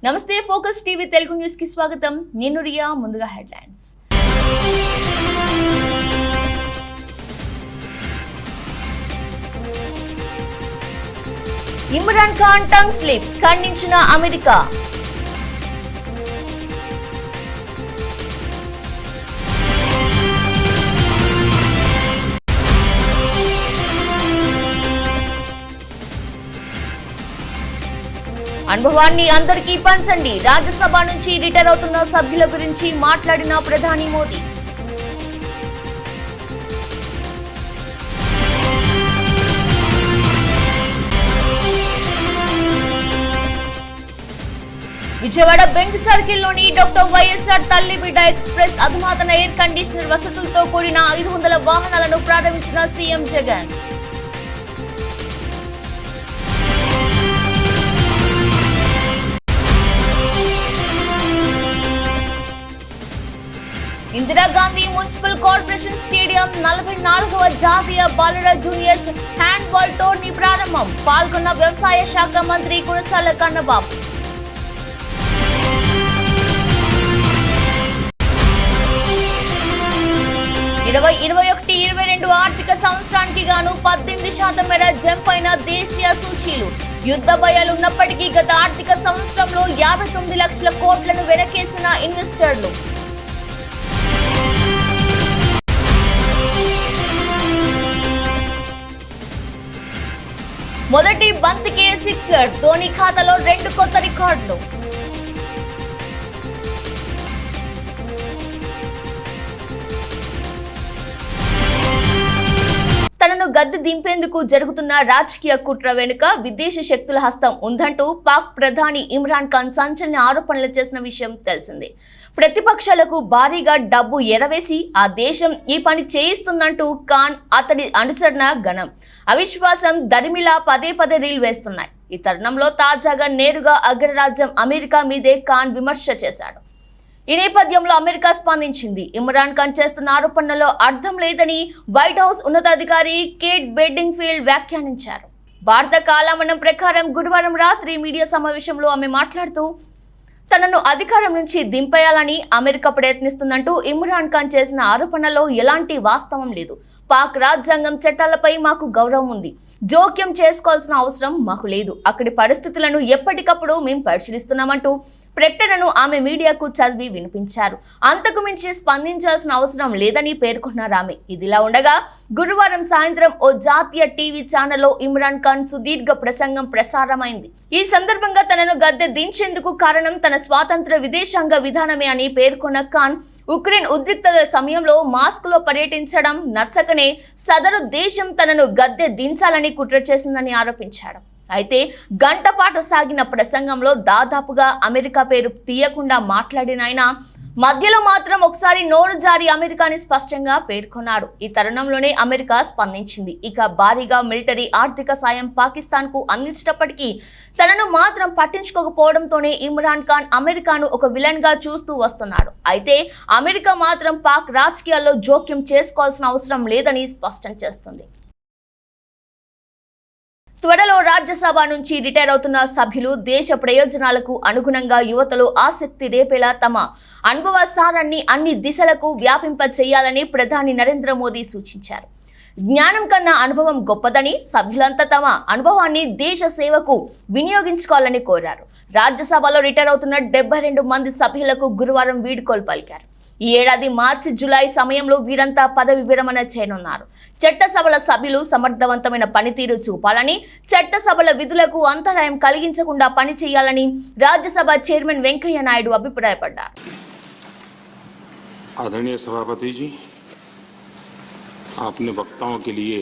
నమస్తే focus TV Telugu news కి స్వాగతం. నేను రియా. ముందుగా headlines. Imran Khan tongue slip ఖండించిన అమెరికా. అనుభవాన్ని అందరికీ పంచండి. రాజ్యసభ నుంచి రిటైర్ అవుతున్న సభ్యుల గురించి మాట్లాడిన ప్రధాని మోదీ. విజయవాడ బెంక్ సర్కిల్లోని డాక్టర్ వైఎస్ఆర్ తల్లిబిడ్డ ఎక్స్ప్రెస్ అధునాతన ఎయిర్ కండిషనర్ వసతులతో కూడిన 500 వాహనాలను ప్రారంభించిన CM Jagan. Indira Gandhi municipal corporation stadium 44వ జాతీయ బాలుర జూనియర్స్ హ్యాండ్బాల్ టోర్నీ ప్రారంభం. పాల్గొన్న వ్యవసాయ శాఖ మంత్రి కురసాల కన్నబాబు. ఇరవై 21-22 ఆర్థిక సంవత్సరానికి గాను 18% మేర జంప్ అయిన దేశీయ సూచీలు. యుద్ధ భయాలున్నప్పటికీ గత ఆర్థిక సంవత్సరంలో 59 లక్షల కోట్లను వెనకేసిన ఇన్వెస్టర్లు. మొదటి బంతికే సిక్సర్. ధోని ఖాతాలో 2 కొత్త రికార్డులు. తనను గద్దె దింపేందుకు జరుగుతున్న రాజకీయ కుట్ర వెనుక విదేశీ శక్తుల హస్తం ఉందంటూ పాక్ ప్రధాని ఇమ్రాన్ ఖాన్ సంచలన ఆరోపణలు చేసిన విషయం తెలిసిందే. ప్రతిపక్షాలకు భారీగా డబ్బు ఎరవేసి ఆ దేశం ఈ పని చేయిస్తుందంటూ ఖాన్ అతడి అనుసరణ గణం అవిశ్వాసం దరిమిలా పదే రీల్ వేస్తున్నాయి. ఈ తరుణంలో తాజాగా నేరుగా అగ్రరాజ్యం అమెరికా మీదే ఖాన్ విమర్శ చేశాడు. ఈ నేపథ్యంలో అమెరికా స్పందించింది. ఇమ్రాన్ ఖాన్ చేస్తున్న ఆరోపణలలో అర్థం లేదని వైట్ హౌస్ ఉన్నతాధికారి కేట్ బెడ్డింగ్ఫీల్డ్ వ్యాఖ్యానించారు. భారత కాలమానం ప్రకారం గురువారం రాత్రి మీడియా సమావేశంలో ఆమె మాట్లాడుతూ తనను అధికారం నుంచి దింపేయాలని అమెరికా ప్రయత్నిస్తుందంటూ ఇమ్రాన్ ఖాన్ చేసిన ఆరోపణలో ఎలాంటి వాస్తవం లేదు. పాక్ రాజ్యాంగం చట్టాలపై మాకు గౌరవం ఉంది. జోక్యం చేసుకోవాల్సిన అవసరం మాకు లేదు. అక్కడి పరిస్థితులను ఎప్పటికప్పుడు మేము పరిశీలిస్తున్నామంటూ ప్రకటనను ఆమె మీడియాకు చదివి వినిపించారు. అంతకు మించి స్పందించాల్సిన అవసరం లేదని పేర్కొన్నారు ఆమె. ఇదిలా ఉండగా గురువారం సాయంత్రం ఓ జాతీయ టీవీ ఛానల్లో ఇమ్రాన్ ఖాన్ సుదీర్ఘ ప్రసంగం ప్రసారమైంది. ఈ సందర్భంగా తనను గద్దె దించేందుకు కారణం తన స్వాతంత్ర విదేశాంగ విధానమే అని పేర్కొన్న ఖాన్ ఉక్రెయిన్ ఉద్రిక్తతల సమయంలో మాస్కోలో పర్యటించడం నచ్చకనే సదరు దేశం తనను గద్దె దించాలని కుట్ర చేసిందని ఆరోపించాడు. అయితే గంట పాటు సాగిన ప్రసంగంలో దాదాపుగా అమెరికా పేరు తీయకుండా మాట్లాడిన ఆయన మధ్యలో మాత్రం ఒకసారి నోరు జారి అమెరికాని స్పష్టంగా పేర్కొన్నాడు. ఈ తరుణంలోనే అమెరికా స్పందించింది. ఇక భారీగా మిలిటరీ ఆర్థిక సాయం పాకిస్తాన్ కు అందించినప్పటికీ తనను మాత్రం పట్టించుకోకపోవడంతోనే ఇమ్రాన్ ఖాన్ అమెరికాను ఒక విలన్ గా చూస్తూ వస్తున్నాడు. అయితే అమెరికా మాత్రం పాక్ రాజకీయాల్లో జోక్యం చేసుకోవాల్సిన అవసరం లేదని స్పష్టం చేస్తుంది. త్వరలో రాజ్యసభ నుంచి రిటైర్ అవుతున్న సభ్యులు దేశ ప్రయోజనాలకు అనుగుణంగా యువతలో ఆసక్తి రేపేలా తమ అనుభవ సారాన్ని అన్ని దిశలకు వ్యాపింప చేయాలని ప్రధాని నరేంద్ర మోదీ సూచించారు. జ్ఞానం కన్నా అనుభవం గొప్పదని, సభ్యులంతా తమ అనుభవాన్ని దేశ సేవకు వినియోగించుకోవాలని కోరారు. రాజ్యసభలో రిటైర్ అవుతున్న 72 మంది సభ్యులకు గురువారం వీడ్కోలు పలికారు. ఈ ఏడాది మార్చి జూలై సమయంలో వీరంతా పదవి విరమణ చేయనున్నారు. చట్టసభల సభ్యులు సమర్థవంతమైన పనితీరు చూపాలని, చట్టసభల విధులకు అంతరాయం కలిగించకుండా పనిచేయాలని రాజ్యసభ చైర్మన్ వెంకయ్య నాయుడు అభిప్రాయపడ్డారు. आदरणीय सभापति जी, आपने वक्ताओं के लिए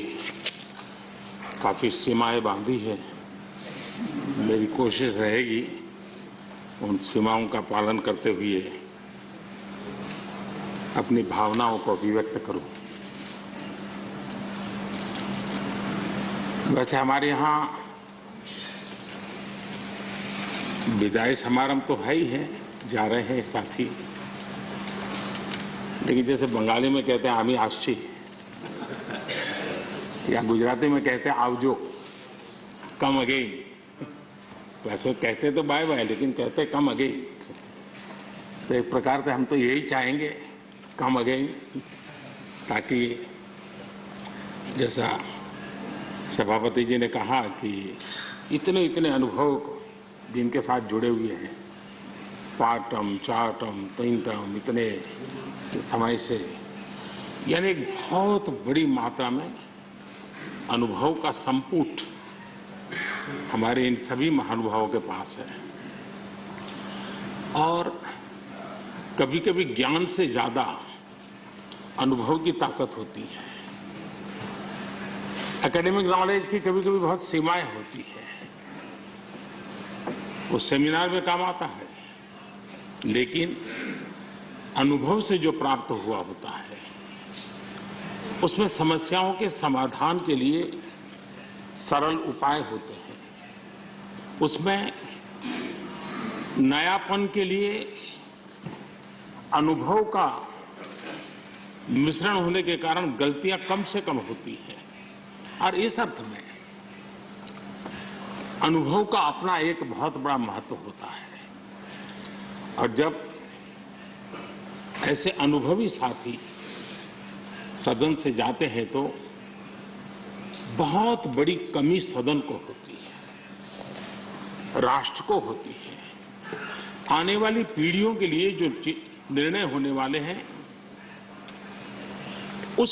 काफ़ी सीमाएं बांधी है. मेरी कोशिश रहेगी उन सीमाओं का पालन करते हुए अपनी भावनाओं को अभिव्यक्त करूं. वैसे हमारे यहाँ विदाई समारंभ तो है ही है, जा रहे हैं साथी, लेकिन जैसे बंगाली में कहते हैं आमी आशी, या गुजराती में कहते हैं आवजो, कम अगेन. वैसे कहते तो बाय बाय, लेकिन कहते कम अगेन। तो एक प्रकार से हम तो यही चाहेंगे, कम अगेन, ताकि जैसा सभापति जी ने कहा कि इतने इतने अनुभव जिनके साथ जुड़े हुए हैं, 5 टर्म 4 टर्म 3 टर्म इतने समय से, यानी एक बहुत बड़ी मात्रा में अनुभव का संपुट हमारे इन सभी महानुभावों के पास है। और कभी कभी ज्ञान से ज्यादा अनुभव की ताकत होती है। एकेडमिक नॉलेज की कभी कभी बहुत सीमाएं होती है, वो सेमिनार में काम आता है, लेकिन अनुभव से जो प्राप्त हुआ होता है उसमें समस्याओं के समाधान के लिए सरल उपाय होते हैं, उसमें नयापन के लिए अनुभव का मिश्रण होने के कारण गलतियां कम से कम होती हैं। और इस अर्थ में अनुभव का अपना एक बहुत बड़ा महत्व होता है। और जब ऐसे अनुभवी साथी सदन से जाते हैं तो बहुत बड़ी कमी सदन को होती है, राष्ट्र को होती है। आने वाली पीढ़ियों के लिए जो निर्णय होने वाले हैं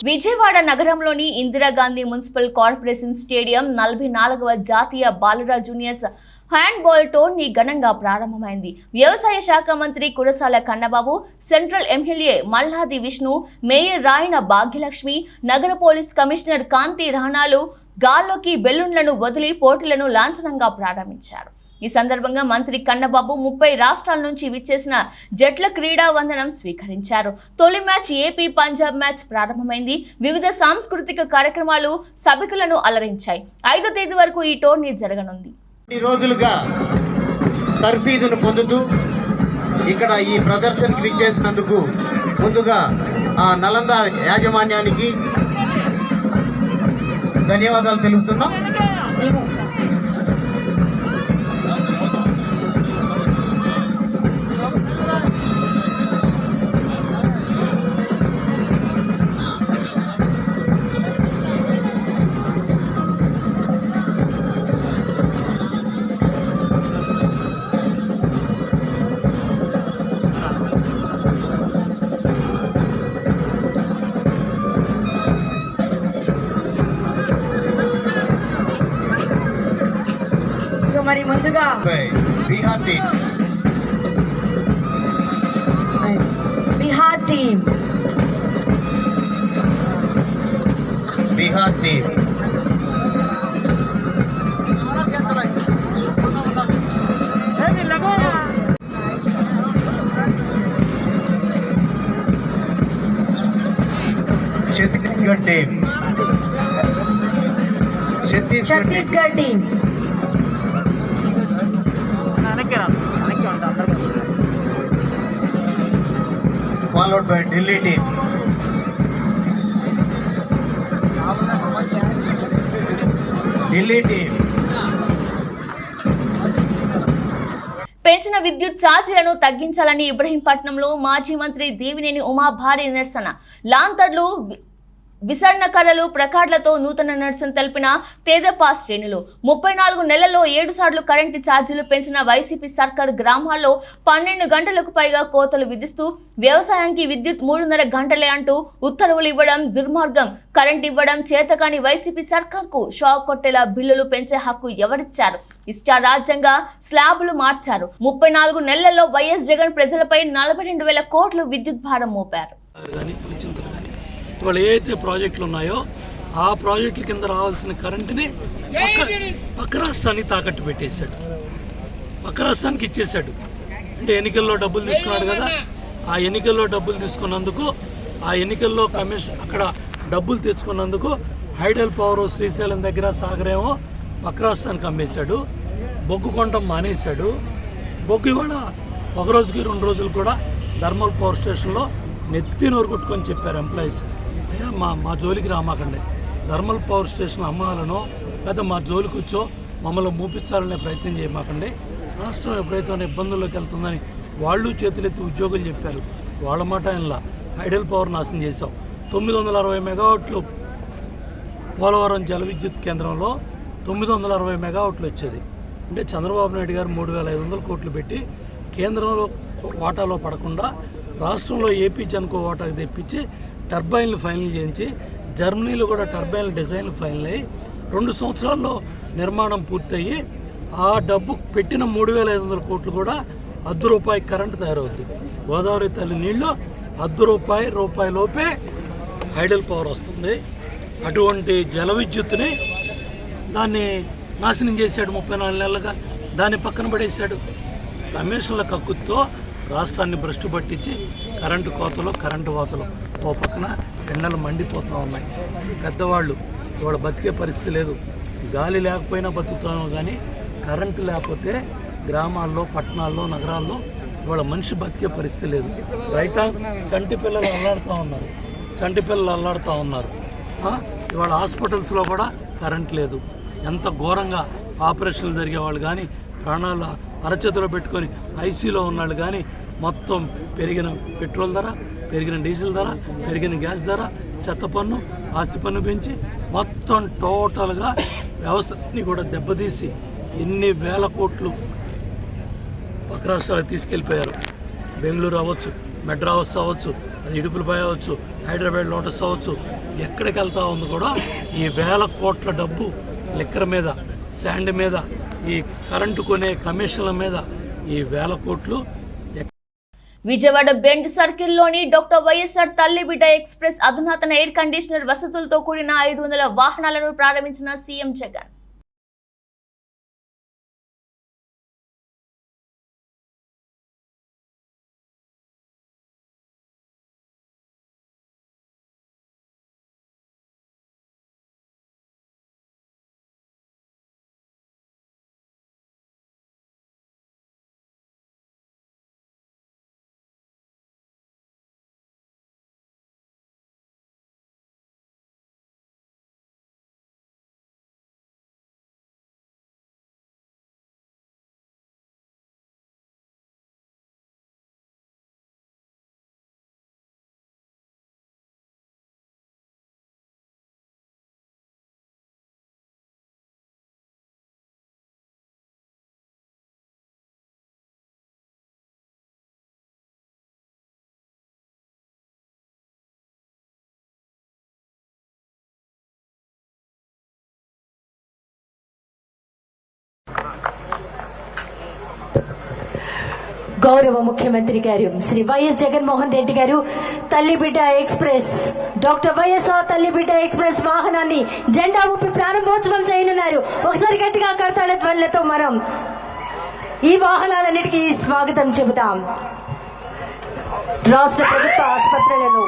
విజయవాడ నగరంలోని ఇందిరాగాంధీ మున్సిపల్ కార్పొరేషన్ స్టేడియం 44వ జాతీయ బాలుర జూనియర్స్ హ్యాండ్బాల్ టోర్నీ ఘనంగా ప్రారంభమైంది. వ్యవసాయ శాఖ మంత్రి Kurasala Kannababu, central MLA Malladi Vishnu, mayor Rayana Bhagyalakshmi, నగర పోలీస్ కమిషనర్ కాంతి రహనాలు గాల్లోకి బెలూన్లను వదిలి పోటీలను లాంఛనంగా ప్రారంభించారు. ఈ సందర్భంగా మంత్రి కన్నబాబు 30 రాష్ట్రాల నుంచి విచ్చేసిన జట్ల క్రీడా వందనం స్వీకరించారు. తొలి మ్యాచ్ ఏపీ పంజాబ్ మ్యాచ్ ప్రారంభమైంది. వివిధ సాంస్కృతిక కార్యక్రమాలు సభికులను అలరించాయి. 5వ తేదీ వరకు ఈ టోర్నీ జరగనుంది. ఈ రోజులుగా తర్ఫీదును పొందుతూ ఇక్కడ ఈ ప్రదర్శనకి విచ్చేసినందుకు ముందుగా నలంద యాజమాన్యానికి ధన్యవాదాలు తెలుపుతున్నాం. మరి ముందుగా Bihar team Bihar team Chhattisgarh team followed by Delhi team. పెంచిన విద్యుత్ ఛార్జీలను తగ్గించాలని ఇబ్రహీంపట్నంలో మాజీ మంత్రి దేవినేని ఉమా భారీ నిరసన. లాంతర్లు, విసరణ కర్రలు, ప్రకార్లతో నూతన నిరసన తెలిపిన తెదేపా శ్రేణులు. 34 నెలల్లో 7 సార్లు కరెంటు ఛార్జీలు పెంచిన వైసీపీ సర్కార్ గ్రామాల్లో 12 గంటలకు పైగా కోతలు విధిస్తూ వ్యవసాయానికి విద్యుత్ 3.5 గంటలే అంటూ ఉత్తర్వులు ఇవ్వడం దుర్మార్గం. కరెంట్ ఇవ్వడం చేతకాని వైసీపీ సర్కార్కు షాక్ కొట్టేలా బిల్లులు పెంచే హక్కు ఎవరిచ్చారు? ఇష్టారాజ్యంగా స్లాబులు మార్చారు. 34 నెలల్లో వైఎస్ జగన్ ప్రజలపై 42,000 కోట్లు విద్యుత్ భారం మోపారు. వాళ్ళు ఏదైతే ప్రాజెక్టులు ఉన్నాయో ఆ ప్రాజెక్టుల కింద రావాల్సిన కరెంటుని పక్క రాష్ట్రానికి తాకట్టు పెట్టేశాడు, పక్క రాష్ట్రానికి ఇచ్చేశాడు. అంటే ఎన్నికల్లో డబ్బులు తీసుకున్నాడు కదా, ఆ ఎన్నికల్లో డబ్బులు తీసుకున్నందుకు, ఆ ఎన్నికల్లో కమిషన్ అక్కడ డబ్బులు తెచ్చుకున్నందుకు హైడల్ పవర్ శ్రీశైలం దగ్గర సాగరేమో పక్క రాష్ట్రానికి అమ్మేశాడు. బొగ్గు కొనడం మానేశాడు. బొగ్గు ఇవాళ ఒక రోజుకి 2 రోజులు కూడా థర్మల్ పవర్ స్టేషన్లో నెత్తి నోరు కొట్టుకొని చెప్పారు ఎంప్లాయీస్, అయ్యా మా జోలికి రామాకండి, థర్మల్ పవర్ స్టేషన్ అమ్మాలనో లేదా మా జోలికి వచ్చో మమ్మల్ని మూపించాలనే ప్రయత్నం చేయమాకండి. రాష్ట్రం ఎప్పుడైతే ఇబ్బందుల్లోకి వెళ్తుందని వాళ్ళు చేతులెత్తి ఉద్యోగులు చెప్పారు. వాళ్ళ మాట ఇలా ఐడల్ పవర్ నాశనం చేశాం. 960 మెగావాట్లు పోలవరం జల విద్యుత్ కేంద్రంలో 960 మెగావాట్లు వచ్చేది. అంటే చంద్రబాబు నాయుడు గారు 3,500 కోట్లు పెట్టి కేంద్రంలో వాటాలో పడకుండా రాష్ట్రంలో ఏపీ జన్కో వాటాకు తెప్పించి టర్బైన్లు ఫైనల్ చేయించి జర్మనీలో కూడా టర్బైన్ల డిజైన్లు ఫైనల్ అయ్యి 2 సంవత్సరాల్లో నిర్మాణం పూర్తయ్యి ఆ డబ్బు పెట్టిన 3,500 కోట్లు కూడా ₹1 కరెంటు తయారవుద్ది. గోదావరి తల్లి నీళ్ళు ₹1 లోపే ఐడల్ పవర్ వస్తుంది. అటువంటి జల విద్యుత్తుని దాన్ని నాశనం చేశాడు 34 నెలలుగా. దాన్ని పక్కన పడేశాడు. కమిషన్ల కక్కుతో రాష్ట్రాన్ని భ్రష్టు పట్టించి కరెంటు కోతలు కరెంటు కోతలు ఓ పక్కన ఎండలు మండిపోతూ ఉన్నాయి. పెద్దవాళ్ళు ఇవాళ బతికే పరిస్థితి లేదు. గాలి లేకపోయినా బతుకుతాము, కానీ కరెంటు లేకపోతే గ్రామాల్లో పట్టణాల్లో నగరాల్లో ఇవాళ మనిషి బతికే పరిస్థితి లేదు. చంటి పిల్లలు అల్లాడుతూ ఉన్నారు. ఇవాళ హాస్పిటల్స్లో కూడా కరెంట్ లేదు. ఎంత ఘోరంగా ఆపరేషన్లు జరిగేవాళ్ళు కానీ, ప్రాణాలు అరచేతిలో పెట్టుకొని ఐసీలో ఉన్నాళ్ళు కానీ, మొత్తం పెరిగిన పెట్రోల్ ధర, పెరిగిన డీజిల్ ధర, పెరిగిన గ్యాస్ ధర, చెత్త పన్ను, ఆస్తి పన్ను పెంచి మొత్తం టోటల్గా వ్యవస్థని కూడా దెబ్బతీసి ఎన్ని వేల కోట్లు పక్క రాష్ట్రాలకు తీసుకెళ్ళిపోయారు. బెంగళూరు అవ్వచ్చు, మెడ్రాస్ అవ్వచ్చు, అది ఇడుపులపై అవ్వచ్చు, హైదరాబాద్ లోటస్ అవ్వచ్చు, ఎక్కడికి వెళ్తా ఉంది కూడా ఈ వేల కోట్ల డబ్బు లిక్కర్ మీద, శాండ్ మీద, ఈ కరెంటు కొనే కమిషన్ల మీద ఈ వేల కోట్లు. విజయవాడ బెంజ్ సర్కిల్లోని డాక్టర్ వైఎస్ఆర్ తల్లిబిడ్డ ఎక్స్ప్రెస్ అధునాతన ఎయిర్ కండిషనర్ వసతులతో కూడిన 500 వాహనాలను ప్రారంభించిన సీఎం జగన్. గౌరవ ముఖ్యమంత్రి గారు శ్రీ వైఎస్ జగన్మోహన్ రెడ్డి గారు తల్లిబిడ్డ ఎక్స్ప్రెస్, డాక్టర్ వైఎస్ఆర్ తల్లిబిడ్డ ఎక్స్ప్రెస్ వాహనాన్ని జెండా ఊపి ప్రారంభోత్సవం చేయనున్నారు. ఒకసారి గట్టిగా కర్తాళ ధ్వనులతో మనం ఈ వాహనాలన్నిటికీ స్వాగతం చెబుతాం. రాష్ట్ర ప్రభుత్వ ఆసుపత్రులలో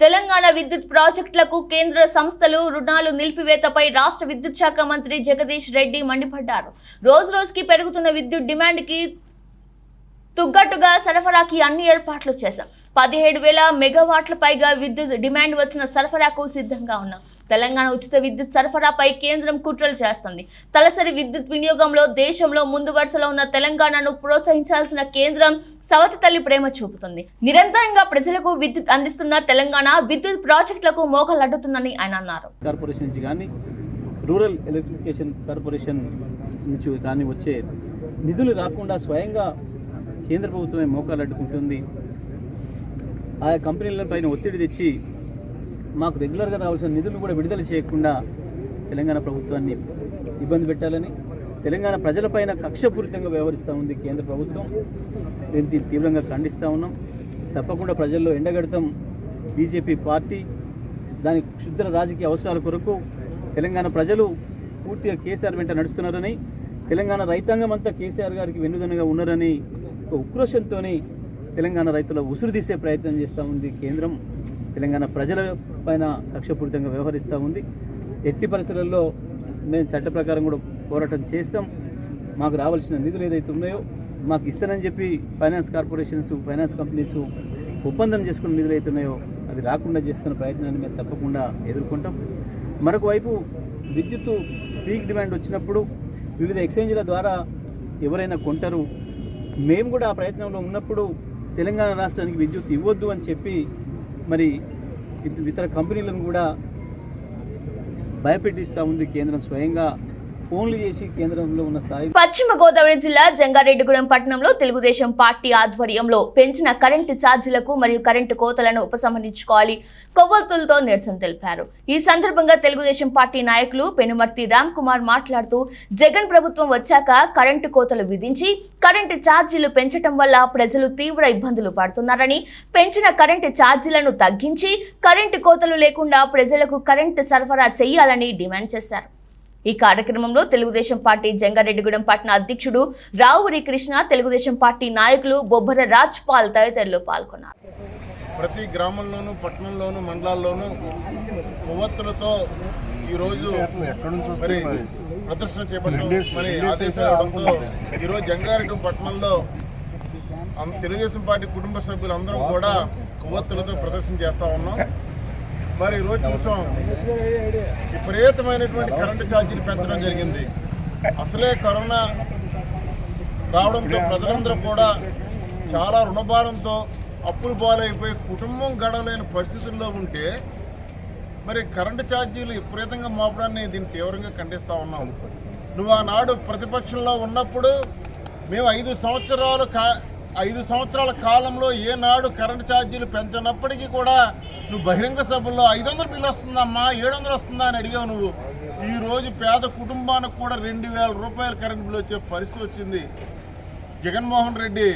తెలంగాణ విద్యుత్ ప్రాజెక్టులకు కేంద్ర సంస్థలు రుణాలు నిలిపివేతపై రాష్ట్ర విద్యుత్ శాఖ మంత్రి జగదీష్ రెడ్డి మండిపడ్డారు. రోజురోజుకి పెరుగుతున్న విద్యుత్ డిమాండ్కి తుగ్గట్టుగా సరఫరాకి అన్ని ఏర్పాట్లు చేశాం. 17,000 మెగావాట్ల పైగా విద్యుత్ డిమాండ్ వచ్చిన సరఫరాకు సిద్ధంగా ఉన్నాం. తెలంగాణ ఉచిత విద్యుత్ సరఫరాపై కేంద్రం కుట్రలు చేస్తుంది. తలసరి విద్యుత్ వినియోగంలో దేశంలో ముందు వరుసలో ఉన్న తెలంగాణను ప్రోత్సహించాల్సిన కేంద్రం సవతి తల్లి ప్రేమ చూపుతుంది. నిరంతరంగా ప్రజలకు విద్యుత్ అందిస్తున్న తెలంగాణ విద్యుత్ ప్రాజెక్టులకు మోకాలడ్డుతుందని ఆయన అన్నారు. కార్పొరేషన్ నుంచి కానీ రూరల్ ఎలక్ట్రిఫికేషన్ కార్పొరేషన్ నుంచి కానీ వచ్చే నిధులు రాకుండా స్వయంగా కేంద్ర ప్రభుత్వమే మోకాలు అడ్డుకుంటుంది. ఆయా కంపెనీలపైన ఒత్తిడి తెచ్చి మాకు రెగ్యులర్గా రావాల్సిన నిధులు కూడా విడుదల చేయకుండా తెలంగాణ ప్రభుత్వాన్ని ఇబ్బంది పెట్టాలని, తెలంగాణ ప్రజలపైన కక్షపూరితంగా వ్యవహరిస్తూ ఉంది కేంద్ర ప్రభుత్వం. దీన్ని తీవ్రంగా ఖండిస్తూ ఉన్నాం. తప్పకుండా ప్రజల్లో ఎండగడతాం. బీజేపీ పార్టీ దాని క్షుద్ర రాజకీయ అవసరాల కొరకు తెలంగాణ ప్రజలు పూర్తిగా కేసీఆర్ వెంట నడుస్తున్నారని, తెలంగాణ రైతాంగం అంతా కేసీఆర్ గారికి వెన్నుదన్నుగా ఉన్నారని ఒక ఉక్రోషంతో తెలంగాణ రైతుల ఉసురు తీసే ప్రయత్నం చేస్తూ ఉంది కేంద్రం. తెలంగాణ ప్రజల పైన కక్షపూరితంగా వ్యవహరిస్తూ ఉంది. ఎట్టి పరిస్థితుల్లో మేము చట్ట ప్రకారం కూడా పోరాటం చేస్తాం. మాకు రావాల్సిన నిధులు ఏదైతే ఉన్నాయో మాకు ఇస్తానని చెప్పి ఫైనాన్స్ కార్పొరేషన్స్, ఫైనాన్స్ కంపెనీస్ ఒప్పందం చేసుకున్న నిధులు అయితే ఉన్నాయో అది రాకుండా చేస్తున్న ప్రయత్నాన్ని మేము తప్పకుండా ఎదుర్కొంటాం. మరొక వైపు విద్యుత్తు పీక్ డిమాండ్ వచ్చినప్పుడు వివిధ ఎక్స్చేంజ్ల ద్వారా ఎవరైనా కొంటారు. మేము కూడా ఆ ప్రయత్నంలో ఉన్నప్పుడు తెలంగాణ రాష్ట్రానికి విద్యుత్ ఇవ్వద్దు అని చెప్పి మరి ఇతర కంపెనీలను కూడా భయపెట్టిస్తూ ఉంది కేంద్రం. స్వయంగా ఫోన్లు చేసి కేంద్రంలో ఉన్న స్థాయి. పశ్చిమ గోదావరి జిల్లా జంగారెడ్డిగూడెం పట్టణంలో తెలుగుదేశం పార్టీ ఆధ్వర్యంలో పెంచిన కరెంటు ఛార్జీలకు మరియు కరెంటు కోతలను ఉపసంహరించుకోవాలి కొవ్వొత్తులతో నిరసన తెలిపారు. ఈ సందర్భంగా తెలుగుదేశం పార్టీ నాయకులు పెనుమర్తి రామ్ కుమార్ మాట్లాడుతూ జగన్ ప్రభుత్వం వచ్చాక కరెంటు కోతలు విధించి కరెంటు ఛార్జీలు పెంచడం వల్ల ప్రజలు తీవ్ర ఇబ్బందులు పడుతున్నారని, పెంచిన కరెంటు ఛార్జీలను తగ్గించి కరెంటు కోతలు లేకుండా ప్రజలకు కరెంటు సరఫరా చేయాలని డిమాండ్ చేశారు. ఈ కార్యక్రమంలో తెలుగుదేశం పార్టీ జంగారెడ్డిగూడెం పట్టణ అధ్యక్షుడు రావురి కృష్ణ, తెలుగుదేశం పార్టీ నాయకులు బొబ్బర రాజ్ పాల్ తదితరులు పాల్గొన్నారు. ప్రతి గ్రామంలోనూ, పట్టణంలోనూ, మండలాల్లోనూ కొవ్వొత్తులతో ఈరోజు మరి ప్రదర్శన చేపట్టడం ఆదేశాలు అవడంతో ఈరోజు జంగారెడ్డి పట్టణంలో తెలుగుదేశం పార్టీ కుటుంబ సభ్యులందరం కూడా కొవ్వొత్తులతో ప్రదర్శన చేస్తూ ఉన్నాం. మరి ఈరోజు చూసాం విపరీతమైనటువంటి కరెంటు ఛార్జీలు పెంచడం జరిగింది. అసలే కరోనా రావడంతో ప్రజలందరూ కూడా చాలా రుణభారంతో అప్పులు పాలైపోయి కుటుంబం గడవలేని పరిస్థితుల్లో ఉంటే మరి కరెంటు ఛార్జీలు విపరీతంగా మోపడాన్ని దీన్ని తీవ్రంగా ఖండిస్తూ ఉన్నాం. నువ్వు ఆనాడు ప్రతిపక్షంలో ఉన్నప్పుడు మేము 5 సంవత్సరాల కాలంలో ఏనాడు కరెంటు ఛార్జీలు పెంచినప్పటికీ కూడా నువ్వు బహిరంగ సభల్లో 500 బిల్లు వస్తుందమ్మా, 700 వస్తుందా అని అడిగావు. నువ్వు ఈరోజు పేద కుటుంబానికి కూడా 2000 రూపాయల కరెంటు బిల్లు వచ్చే పరిస్థితి వచ్చింది. జగన్మోహన్ రెడ్డి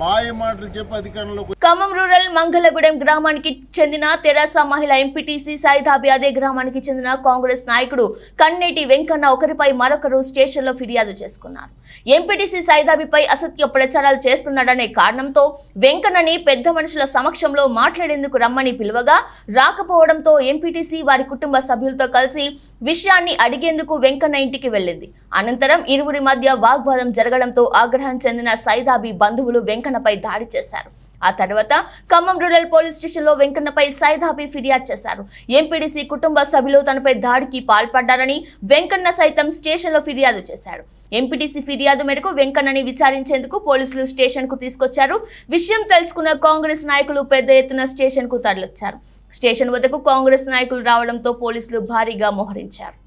మాయ మాటలు చెప్పి అధికారంలో. ఖమ్మం రూరల్ మంగళగూడెం గ్రామానికి చెందిన తెరాస మహిళా ఎంపీటీసీ సైదాబి, అదే గ్రామానికి చెందిన కాంగ్రెస్ నాయకుడు కన్నేటి వెంకన్న ఒకరిపై మరొకరు స్టేషన్లో ఫిర్యాదు చేసుకున్నారు. ఎంపీటీసీ సైదాబిపై అసత్య ప్రచారాలు చేస్తున్నాడనే కారణంతో వెంకన్నని పెద్ద మనుషుల సమక్షంలో మాట్లాడేందుకు రమ్మని పిలువగా రాకపోవడంతో ఎంపీటీసీ వారి కుటుంబ సభ్యులతో కలిసి విషయాన్ని అడిగేందుకు వెంకన్న ఇంటికి వెళ్ళింది. అనంతరం ఇరువురి మధ్య వాగ్వాదం జరగడంతో ఆగ్రహం చెందిన సైదాబి బంధువులు వెంకన్నపై దాడి చేశారు. ఆ తర్వాత ఖమ్మం రూరల్ పోలీస్ స్టేషన్లో వెంకన్నపై సైదాబి ఫిర్యాదు చేశారు. ఎంపీడీసీ కుటుంబ సభ్యులు తనపై దాడికి పాల్పడ్డారని వెంకన్న సైతం స్టేషన్లో ఫిర్యాదు చేశాడు. ఎంపీడీసీ ఫిర్యాదు మేరకు వెంకన్నని విచారించేందుకు పోలీసులు స్టేషన్కు తీసుకొచ్చారు. విషయం తెలుసుకున్న కాంగ్రెస్ నాయకులు పెద్ద ఎత్తున స్టేషన్కు తరలిచ్చారు. స్టేషన్ వద్దకు కాంగ్రెస్ నాయకులు రావడంతో పోలీసులు భారీగా మోహరించారు.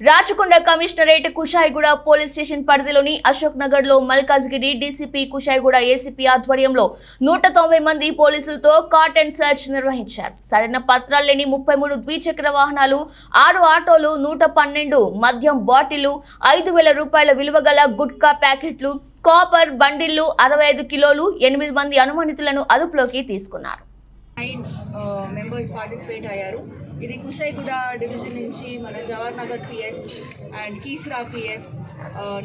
Rachakonda commissionerate Kushaiguda police station పరిధిలోని అశోక్ నగర్ లో మల్కాజ్గిరి డీసీపీ కుషాయిగూడ ఏసీపీ ఆధ్వర్యంలో 190 మంది పోలీసులతో కాట్ అండ్ సర్చ్ నిర్వహించారు. సరైన పత్రాలు లేని 33 ద్విచక్ర వాహనాలు, 6 ఆటోలు, 112 మద్యం బాటిళ్లు, 5,000 రూపాయల విలువ గల గుట్కా ప్యాకెట్లు, కాపర్ బండిళ్లు, 65 కిలోలు, 8 మంది అనుమానితులను అదుపులోకి తీసుకున్నారు. 9 మెంబర్స్ పార్టిసిపేట్ అయ్యారు. ఇది కుషాయిగూడ డివిజన్ నుంచి మన Jawahar Nagar PS and Keesara PS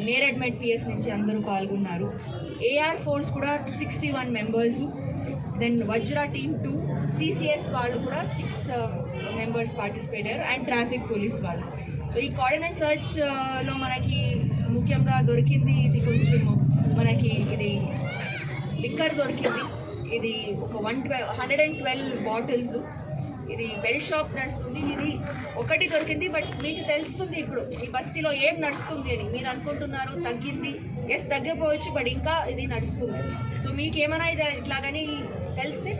Neredmet PS నుంచి అందరూ పాల్గొన్నారు. ఏఆర్ ఫోర్స్ కూడా 61 members, then Vajra team 2, CCS వాళ్ళు కూడా 6 మెంబర్స్ పార్టిసిపేట్ అయ్యారు, అండ్ ట్రాఫిక్ పోలీస్ వాళ్ళు. సో ఈ కోఆర్డినేట్ సర్చ్లో మనకి ముఖ్యంగా దొరికింది ఇది కొంచెం మనకి ఇది లిక్కర్ దొరికింది. ఇది ఒక 112 బాటిల్స్. ఇది బెల్ షాప్ నడుస్తుంది. ఇది ఒకటి దొరికింది. బట్ మీకు తెలుస్తుంది ఇప్పుడు ఈ బస్తీలో ఏం నడుస్తుంది అని. మీరు అనుకుంటున్నారు తగ్గింది, ఎస్ తగ్గిపోవచ్చు, బట్ ఇంకా ఇది నడుస్తుంది. సో మీకు ఏమైనా ఇది ఇట్లాగని తెలిస్తే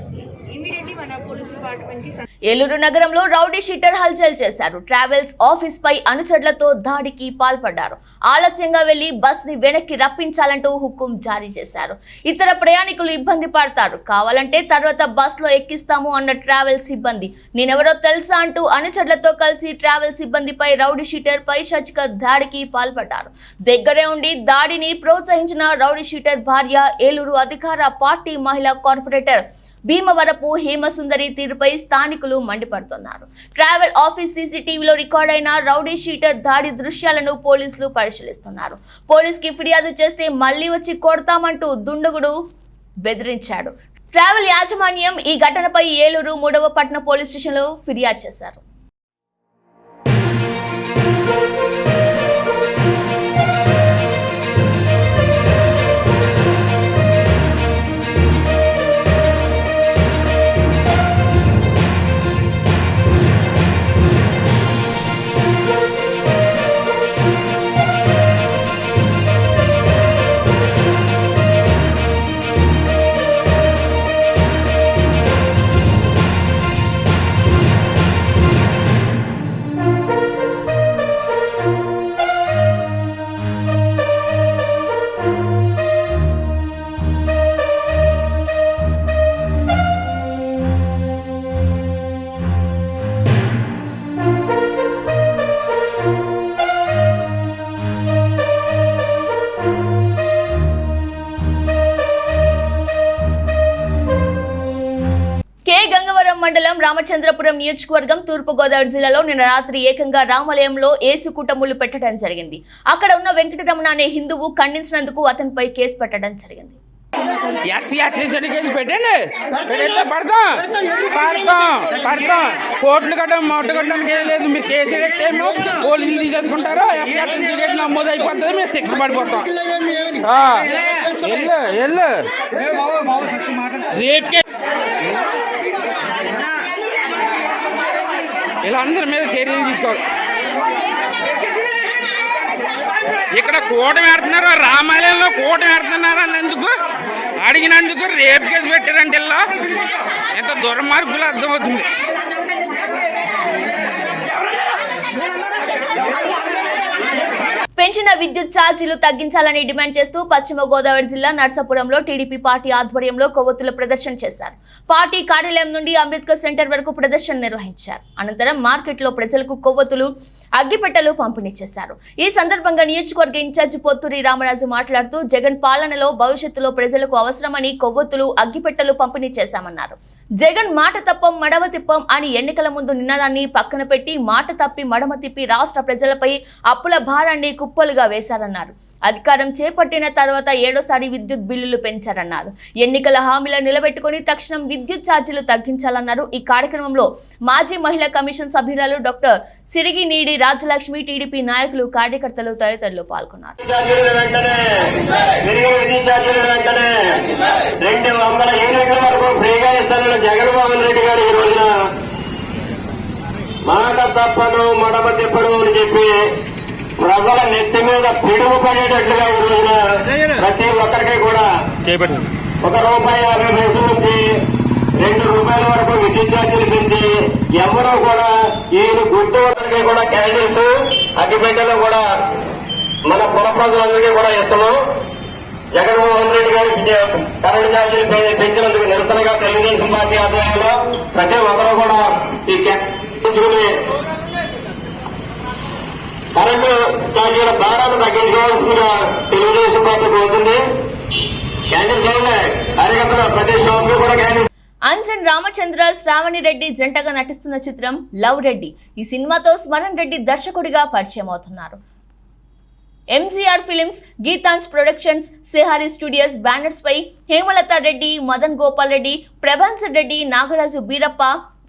ఇమీడియట్లీ మన పోలీస్ డిపార్ట్మెంట్కి. ఏలూరు నగరంలో రౌడీ షీటర్ హల్చల్ చేశారు. ట్రావెల్స్ ఆఫీస్ పై అనుచరులతో దాడికి పాల్పడ్డారు. ఆలస్యంగా వెళ్లి బస్ ని వెనక్కి రప్పించాలంటూ హుకుం జారీ చేశారు. ఇతర ప్రయాణికులు ఇబ్బంది పడతారు, కావాలంటే తర్వాత బస్ లో ఎక్కిస్తాము అన్న ట్రావెల్స్ సిబ్బంది. నేనెవరో తెలుసా అంటూ అనుచరులతో కలిసి ట్రావెల్స్ సిబ్బందిపై రౌడీ షీటర్ పైశాచిక దాడికి పాల్పడ్డారు. దగ్గరే ఉండి దాడిని ప్రోత్సహించిన రౌడీ షీటర్ భార్య ఏలూరు అధికార పార్టీ మహిళా కార్పొరేటర్ భీమవరపు హేమసుందరి తీరుపై స్థానికులు మండిపడుతున్నారు. ట్రావెల్ ఆఫీస్ సీసీటీవీలో రికార్డైన రౌడీ షీటర్ దాడి దృశ్యాలను పోలీసులు పరిశీలిస్తున్నారు. పోలీసుకి ఫిర్యాదు చేస్తే మళ్లీ వచ్చి కొడతామంటూ దుండగుడు బెదిరించాడు. ట్రావెల్ యాజమాన్యం ఈ ఘటనపై ఏలూరు 3వ పట్టణ పోలీస్ స్టేషన్లో ఫిర్యాదు చేశారు. మండలం రామచంద్రపురం నియోజకవర్గం తూర్పుగోదావరి జిల్లాలో నిన్న రాత్రి ఏకంగా రామాలయంలో ఏసుకూటములు పెట్టడం జరిగింది. అక్కడ ఉన్న వెంకటరమణ అనే హిందువు ఖండించినందుకు అతనిపై కేసు పెట్టడం జరిగింది. కోట్లు కట్టడం మొట్ట కట్టడానికి ఏం లేదు. మీరు కేసు ఎడితే పోలీసులు తీసేసుకుంటారు, ఎస్సీ సర్టిఫికేట్ నమోదు అయిపోతుంది, మేము శిక్ష పడిపోతాం. రేపు ఇలా అందరి మీద చర్యలు తీసుకోవాలి. ఇక్కడ కూటమి ఆడుతున్నారు, రామాలయంలో కూటమి ఆడుతున్నారు అన్నందుకు అడిగినందుకు రేపు కేసు పెట్టారంటే ఇలా ఎంత దుర్మార్గులు అర్థమవుతుంది. పెంచిన విద్యుత్ ఛార్జీలు తగ్గించాలని డిమాండ్ చేస్తూ పశ్చిమ గోదావరి జిల్లా నర్సాపురంలో టీడీపీ పార్టీ ఆధ్వర్యంలో కొవ్వొత్తుల ప్రదర్శన చేశారు. పార్టీ కార్యాలయం నుండి అంబేద్కర్ సెంటర్ వరకు ప్రదర్శన నిర్వహించారు. అనంతరం మార్కెట్లో ప్రజలకు కొవ్వొత్తులు, అగ్గిపెట్టెలు పంపిణీ చేశారు. ఈ సందర్భంగా నియోజకవర్గ ఇన్ఛార్జి పొత్తూరి రామరాజు మాట్లాడుతూ జగన్ పాలనలో భవిష్యత్తులో ప్రజలకు అవసరమని కొవ్వొత్తులు, అగ్గిపెట్టెలు పంపిణీ చేశామన్నారు. జగన్ మాట తప్పం మడమ తిప్పం అని ఎన్నికల ముందు నినాదాన్ని పక్కన పెట్టి మాట తప్పి మడమ తిప్పి రాష్ట్ర ప్రజలపై అప్పుల భారాన్ని కుప్పలుగా వేశారన్నారు. అధికారం చేపట్టిన తర్వాత 7వ విద్యుత్ బిల్లులు పెంచారన్నారు. ఎన్నికల హామీలను నిలబెట్టుకుని తక్షణం విద్యుత్ ఛార్జీలు తగ్గించాలన్నారు. ఈ కార్యక్రమంలో మాజీ మహిళా కమిషన్ సభ్యురాలు డాక్టర్ సిరిగినీడి రాజలక్ష్మి, టీడీపీ నాయకులు, కార్యకర్తలు తదితరులు పాల్గొన్నారు. జగన్మోహన్ రెడ్డి గారు ఈ రోజున మాట తప్పను మడమ తిప్పడు అని చెప్పి ప్రజల నెత్తి మీద పిడుగు పడేటట్లుగా ఈ రోజున ప్రతి ఒక్కరికి కూడా ₹1.50 నుంచి ₹2 వరకు విద్యుత్ ఛార్జీలు పెంచి ఎవరూ కూడా ఈ గుర్తు వాళ్ళకి కూడా క్యాండిల్స్, అగ్గిపెట్టెలు కూడా మన పుర ప్రజలందరికీ కూడా ఇస్తున్నాం. జగన్మోహన్ రెడ్డి గారి కరెంటు ఛార్జీలు పెంచినందుకు నిరసనగా తెలుగుదేశం పార్టీ ఆధ్వర్యంలో ప్రతి ఒక్కరూ కూడా ఈ పెంచుకుని కరెంటు ఛార్జీల భారాన్ని తగ్గించుకోవాల్సిందిగా తెలుగుదేశం పార్టీ కోరుతుంది. క్యాండిల్స్ కార్యకర్తలు ప్రతి షాప్ లో కూడా క్యాండిల్స్. అంజన్ రామచంద్ర, శ్రావణి రెడ్డి జంటగా నటిస్తున్న చిత్రం లవ్ రెడ్డి. ఈ సినిమాతో స్మరణ్ రెడ్డి దర్శకుడిగా పరిచయం అవుతున్నారు. MGR films, Geethans productions, Sehari studios banners పై హేమలత రెడ్డి, మదన్ గోపాల్ రెడ్డి, ప్రభాన్స్ రెడ్డి, నాగరాజు బీరప్ప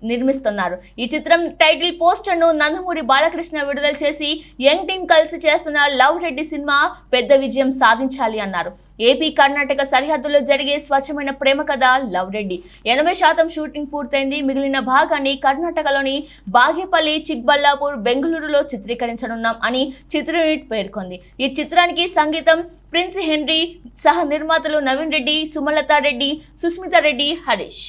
నిర్మిస్తున్నారు. ఈ చిత్రం టైటిల్ పోస్టర్ ను నందమూరి బాలకృష్ణ విడుదల చేసి యంగ్ టీమ్ కలిసి చేస్తున్న లవ్ రెడ్డి సినిమా పెద్ద విజయం సాధించాలి అన్నారు. ఏపీ కర్ణాటక సరిహద్దులో జరిగే స్వచ్ఛమైన ప్రేమ కథ లవ్ రెడ్డి 80% షూటింగ్ పూర్తయింది. మిగిలిన భాగాన్ని కర్ణాటకలోని బాగేపల్లి, చిక్బల్లాపూర్, బెంగళూరులో చిత్రీకరించనున్నాం అని చిత్ర యూనిట్ పేర్కొంది. ఈ చిత్రానికి సంగీతం ప్రిన్స్ హెన్రీ, సహ నిర్మాతలు నవీన్ రెడ్డి, సుమలత రెడ్డి, సుస్మిత రెడ్డి, హరీష్.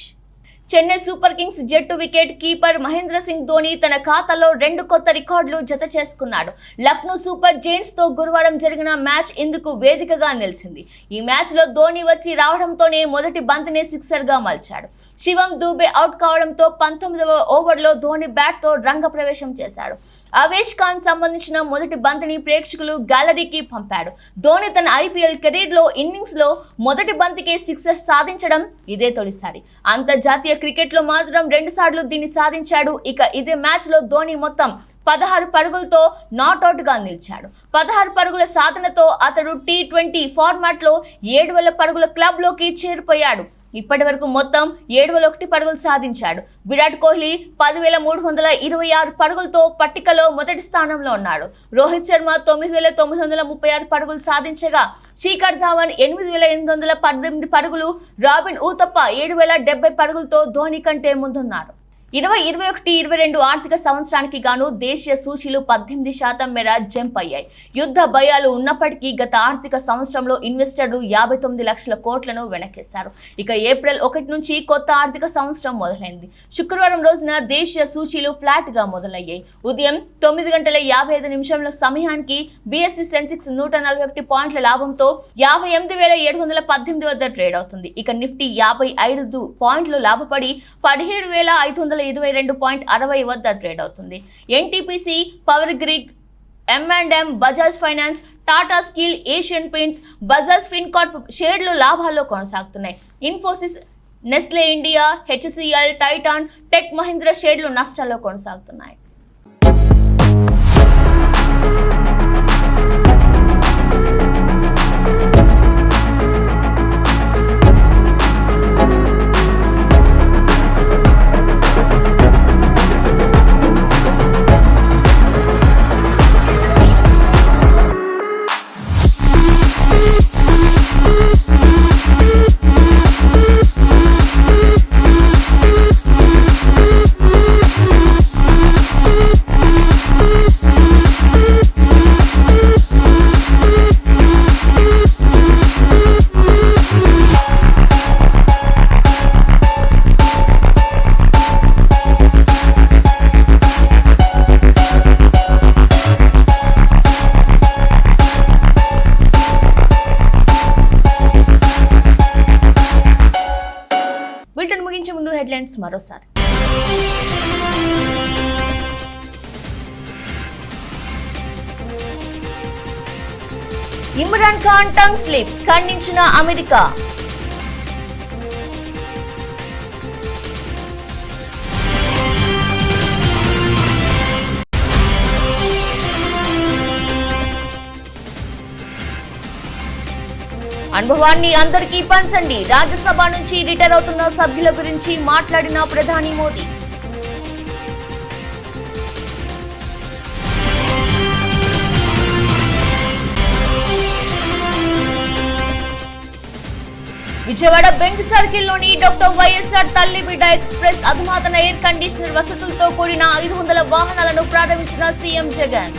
చెన్నై సూపర్ కింగ్స్ జట్టు వికెట్ కీపర్ మహేంద్ర సింగ్ ధోని తన ఖాతాలో 2 కొత్త రికార్డులు జత చేసుకున్నాడు. లక్నో సూపర్ జైంట్స్ తో గురువారం జరిగిన మ్యాచ్ ఇందుకు వేదికగా నిలిచింది. ఈ మ్యాచ్ లో ధోని వచ్చి రావడంతోనే మొదటి బంతినే సిక్సర్ గా మలిచాడు. శివం దూబే అవుట్ కావడంతో 19వ ఓవర్లో ధోని బ్యాట్ తో రంగ ప్రవేశం చేశాడు. అవేష్ ఖాన్ సంబంధించిన మొదటి బంతిని ప్రేక్షకులు గ్యాలరీకి పంపాడు. ధోని తన ఐపీఎల్ కెరీర్ లో ఇన్నింగ్స్ లో మొదటి బంతికే సిక్సర్ సాధించడం ఇదే తొలిసారి. అంతర్జాతీయ క్రికెట్ లో మాత్రం 2 సార్లు దీన్ని సాధించాడు. ఇక ఇదే మ్యాచ్ లో ధోని మొత్తం 16 పరుగులతో నాట్అవుట్ గా నిలిచాడు. 16 పరుగుల సాధనతో అతడు T20 ఫార్మాట్ లో 7,000 పరుగుల క్లబ్ లోకి చేరిపోయాడు. ఇప్పటి వరకు మొత్తం 701 పరుగులు సాధించాడు. విరాట్ కోహ్లీ 10,326 పరుగులతో పట్టికలో మొదటి స్థానంలో ఉన్నాడు. రోహిత్ శర్మ 9,936 పరుగులు సాధించగా శిఖర్ ధావన్ 8,818 పరుగులు, రాబిన్ ఊతప్ప 7,070 పరుగులతో ధోని కంటే ముందున్నారు. 2021-22 ఆర్థిక సంవత్సరానికి గాను దేశీయ సూచీలు 18% మేర జంప్ అయ్యాయి. యుద్ధ భయాలు ఉన్నప్పటికీ గత ఆర్థిక సంవత్సరంలో ఇన్వెస్టర్లు 59 లక్షల కోట్లను వెనకేశారు. ఇక ఏప్రిల్ 1 నుంచి కొత్త ఆర్థిక సంవత్సరం మొదలైంది. శుక్రవారం రోజున దేశీయ సూచీలు ఫ్లాట్ గా మొదలయ్యాయి. ఉదయం 9:55 సమయానికి బీఎస్సీ సెన్సెక్స్ 141 పాయింట్ల లాభంతో 58,718 వద్ద ట్రేడ్ అవుతుంది. ఇక నిఫ్టీ 55 పాయింట్లు లాభపడి 17,522.60 వద్ద ట్రేడ్ అవుతుంది. NTPC, power grid, M&M, Bajaj finance, Tata steel, Asian paints, Bajaj Fincorp షేర్లు లాభాల్లో కొనసాగుతున్నాయి. Infosys, Nestle India, HCL, Titan, tech Mahindra షేర్లు నష్టాల్లో కొనసాగుతున్నాయి. ముగించే ముందు హెడ్లైన్స్ మరోసారి. ఇమ్రాన్ ఖాన్ టంగ్ స్లిప్ ఖండించిన అమెరికా. అనుభవాన్ని అందరికీ పంచండి. రాజ్యసభ నుంచి రిటైర్ అవుతున్న సభ్యుల గురించి మాట్లాడిన ప్రధాని మోదీ. విజయవాడ బెంచ్ సర్కిల్లోని డాక్టర్ వైఎస్ఆర్ తల్లిబిడ్డ ఎక్స్ప్రెస్ అధునాతన ఎయిర్ కండిషనర్ వసతులతో కూడిన 500 వాహనాలను ప్రారంభించిన CM Jagan.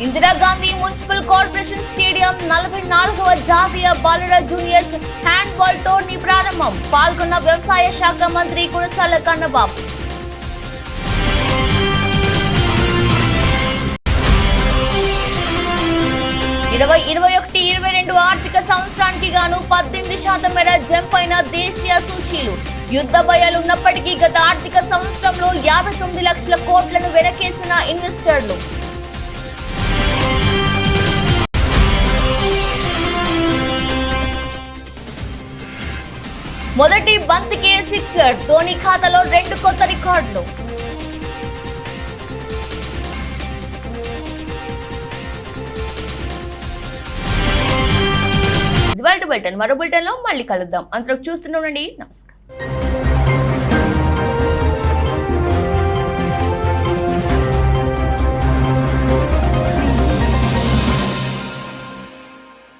Indira Gandhi municipal corporation stadium 44వ జాతీయ బాలుర జూనియర్స్ హ్యాండ్బాల్ టోర్నీ ప్రారంభం. పాల్గొన్న వ్యవసాయ శాఖ మంత్రి కురసాల కన్నబాబు. ఇరవై 21-22 ఆర్థిక సంవత్సరానికి గాను 18% మేర జంప్ అయిన దేశీయ సూచీలు. యుద్ధ భయాలు ఉన్నప్పటికీ గత ఆర్థిక సంవత్సరంలో 59 లక్షల కోట్లను వెనకేసిన ఇన్వెస్టర్లు. మొదటి బంతికే సిక్సర్, ధోని ఖాతాలో 2 కొత్త రికార్డులు. మరో బులెటిన్ లో మళ్ళీ కలుద్దాం. అంతలోకి చూస్తూనే ఉండండి. నమస్కారం.